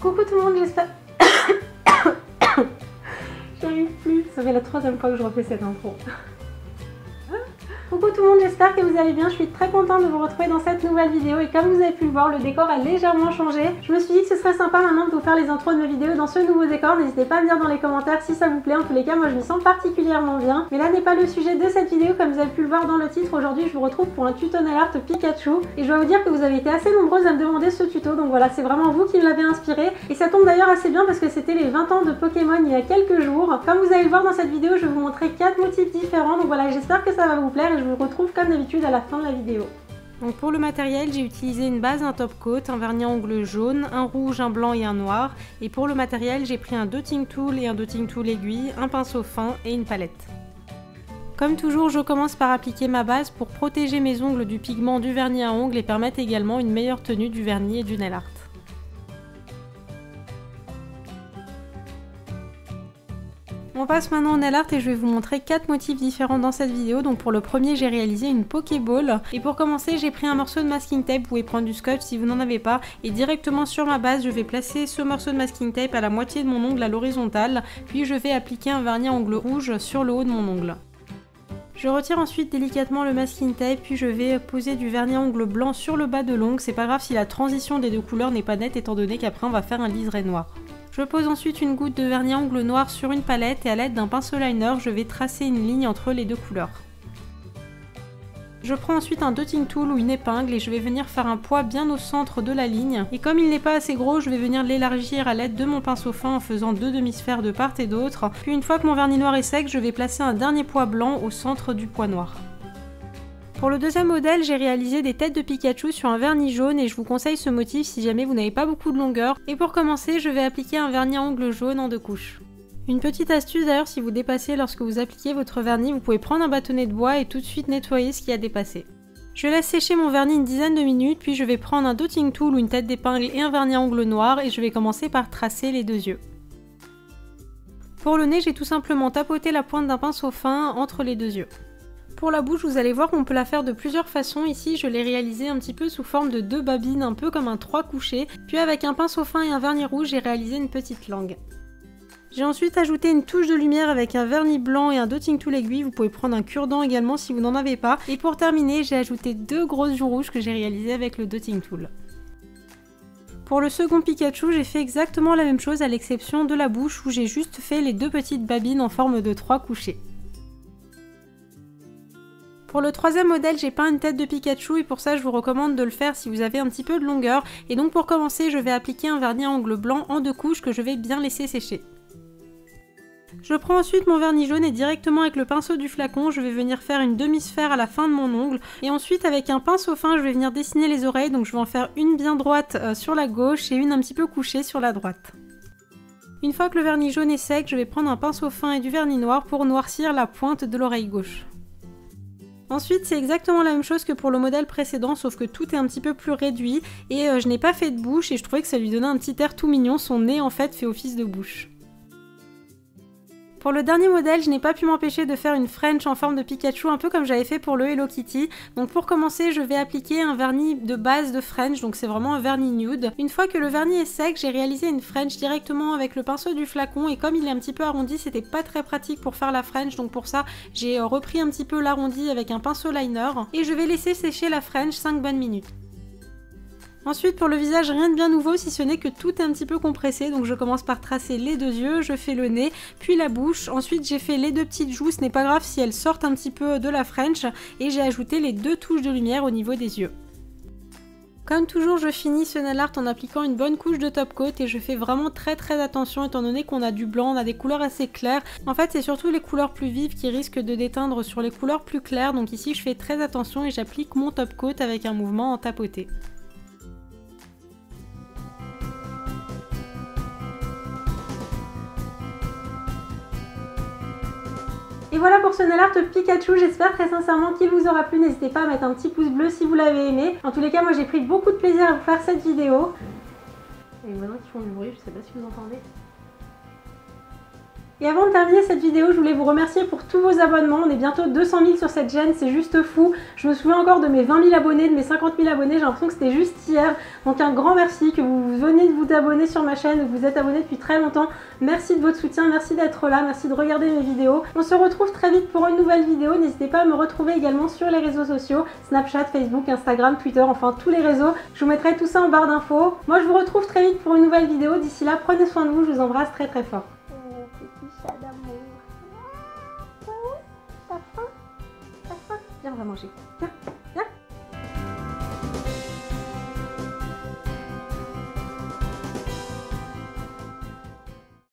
Coucou tout le monde, j'espère... J'arrive plus, ça fait la 3e fois que je refais cette intro. Coucou tout le monde, j'espère que vous allez bien, je suis très contente de vous retrouver dans cette nouvelle vidéo et comme vous avez pu le voir, le décor a légèrement changé. Je me suis dit que ce serait sympa maintenant de vous faire les intros de mes vidéos dans ce nouveau décor, n'hésitez pas à me dire dans les commentaires si ça vous plaît, en tous les cas moi je m'y sens particulièrement bien. Mais là n'est pas le sujet de cette vidéo, comme vous avez pu le voir dans le titre, aujourd'hui je vous retrouve pour un tuto nail art Pikachu et je dois vous dire que vous avez été assez nombreuses à me demander ce tuto, donc voilà, c'est vraiment vous qui me l'avez inspiré et ça tombe d'ailleurs assez bien parce que c'était les 20 ans de Pokémon il y a quelques jours. Comme vous allez le voir dans cette vidéo, je vais vous montrer 4 motifs différents, donc voilà, j'espère que ça va vous plaire et je vous retrouve comme d'habitude à la fin de la vidéo. Donc pour le matériel, j'ai utilisé une base, un top coat, un vernis à ongles jaune, un rouge, un blanc et un noir. Et pour le matériel, j'ai pris un dotting tool et un dotting tool aiguille, un pinceau fin et une palette. Comme toujours, je commence par appliquer ma base pour protéger mes ongles du pigment du vernis à ongles et permettre également une meilleure tenue du vernis et du nail art. On passe maintenant au nail art et je vais vous montrer 4 motifs différents dans cette vidéo. Donc pour le premier, j'ai réalisé une Pokéball. Et pour commencer, j'ai pris un morceau de masking tape, vous pouvez prendre du scotch si vous n'en avez pas. Et directement sur ma base, je vais placer ce morceau de masking tape à la moitié de mon ongle à l'horizontale. Puis je vais appliquer un vernis à ongles rouge sur le haut de mon ongle. Je retire ensuite délicatement le masking tape, puis je vais poser du vernis à ongles blanc sur le bas de l'ongle. C'est pas grave si la transition des deux couleurs n'est pas nette étant donné qu'après on va faire un liseré noir. Je pose ensuite une goutte de vernis à ongles noir sur une palette et à l'aide d'un pinceau liner, je vais tracer une ligne entre les deux couleurs. Je prends ensuite un dotting tool ou une épingle et je vais venir faire un poids bien au centre de la ligne. Et comme il n'est pas assez gros, je vais venir l'élargir à l'aide de mon pinceau fin en faisant 2 demi-sphères de part et d'autre. Puis une fois que mon vernis noir est sec, je vais placer un dernier poids blanc au centre du poids noir. Pour le deuxième modèle, j'ai réalisé des têtes de Pikachu sur un vernis jaune et je vous conseille ce motif si jamais vous n'avez pas beaucoup de longueur. Et pour commencer, je vais appliquer un vernis à ongles jaune en 2 couches. Une petite astuce d'ailleurs, si vous dépassez lorsque vous appliquez votre vernis, vous pouvez prendre un bâtonnet de bois et tout de suite nettoyer ce qui a dépassé. Je laisse sécher mon vernis une dizaine de minutes, puis je vais prendre un dotting tool ou une tête d'épingle et un vernis à ongles noir et je vais commencer par tracer les 2 yeux. Pour le nez, j'ai tout simplement tapoté la pointe d'un pinceau fin entre les 2 yeux. Pour la bouche, vous allez voir qu'on peut la faire de plusieurs façons. Ici, je l'ai réalisé un petit peu sous forme de 2 babines, un peu comme un 3 couchés. Puis avec un pinceau fin et un vernis rouge, j'ai réalisé une petite langue. J'ai ensuite ajouté une touche de lumière avec un vernis blanc et un dotting tool aiguille. Vous pouvez prendre un cure-dent également si vous n'en avez pas. Et pour terminer, j'ai ajouté 2 grosses joues rouges que j'ai réalisées avec le dotting tool. Pour le second Pikachu, j'ai fait exactement la même chose à l'exception de la bouche où j'ai juste fait les 2 petites babines en forme de 3 couchés. Pour le troisième modèle, j'ai peint une tête de Pikachu et pour ça je vous recommande de le faire si vous avez un petit peu de longueur. Et donc pour commencer, je vais appliquer un vernis à ongles blanc en 2 couches que je vais bien laisser sécher. Je prends ensuite mon vernis jaune et directement avec le pinceau du flacon, je vais venir faire une demi-sphère à la fin de mon ongle. Et ensuite avec un pinceau fin, je vais venir dessiner les oreilles, donc je vais en faire une bien droite sur la gauche et une un petit peu couchée sur la droite. Une fois que le vernis jaune est sec, je vais prendre un pinceau fin et du vernis noir pour noircir la pointe de l'oreille gauche. Ensuite, c'est exactement la même chose que pour le modèle précédent, sauf que tout est un petit peu plus réduit et je n'ai pas fait de bouche et je trouvais que ça lui donnait un petit air tout mignon, son nez en fait fait office de bouche. Pour le dernier modèle, je n'ai pas pu m'empêcher de faire une French en forme de Pikachu, un peu comme j'avais fait pour le Hello Kitty. Donc pour commencer, je vais appliquer un vernis de base de French, donc c'est vraiment un vernis nude. Une fois que le vernis est sec, j'ai réalisé une French directement avec le pinceau du flacon et comme il est un petit peu arrondi, c'était pas très pratique pour faire la French, donc pour ça, j'ai repris un petit peu l'arrondi avec un pinceau liner et je vais laisser sécher la French 5 bonnes minutes. Ensuite pour le visage, rien de bien nouveau si ce n'est que tout est un petit peu compressé, donc je commence par tracer les 2 yeux, je fais le nez, puis la bouche, ensuite j'ai fait les 2 petites joues, ce n'est pas grave si elles sortent un petit peu de la French, et j'ai ajouté les 2 touches de lumière au niveau des yeux. Comme toujours, je finis ce nail art en appliquant une bonne couche de top coat et je fais vraiment très attention étant donné qu'on a du blanc, on a des couleurs assez claires. En fait, c'est surtout les couleurs plus vives qui risquent de déteindre sur les couleurs plus claires, donc ici je fais très attention et j'applique mon top coat avec un mouvement en tapoté. Et voilà pour ce nail art Pikachu, j'espère très sincèrement qu'il vous aura plu, n'hésitez pas à mettre un petit pouce bleu si vous l'avez aimé. En tous les cas, moi j'ai pris beaucoup de plaisir à vous faire cette vidéo. Et maintenant qu'ils font du bruit, je sais pas si vous entendez. Et avant de terminer cette vidéo, je voulais vous remercier pour tous vos abonnements. On est bientôt 200 000 sur cette chaîne, c'est juste fou. Je me souviens encore de mes 20 000 abonnés, de mes 50 000 abonnés, j'ai l'impression que c'était juste hier. Donc un grand merci, que vous venez de vous abonner sur ma chaîne, que vous êtes abonnés depuis très longtemps. Merci de votre soutien, merci d'être là, merci de regarder mes vidéos. On se retrouve très vite pour une nouvelle vidéo. N'hésitez pas à me retrouver également sur les réseaux sociaux, Snapchat, Facebook, Instagram, Twitter, enfin tous les réseaux. Je vous mettrai tout ça en barre d'infos. Moi je vous retrouve très vite pour une nouvelle vidéo. D'ici là, prenez soin de vous, je vous embrasse très très fort. Viens, on va manger. Viens, viens.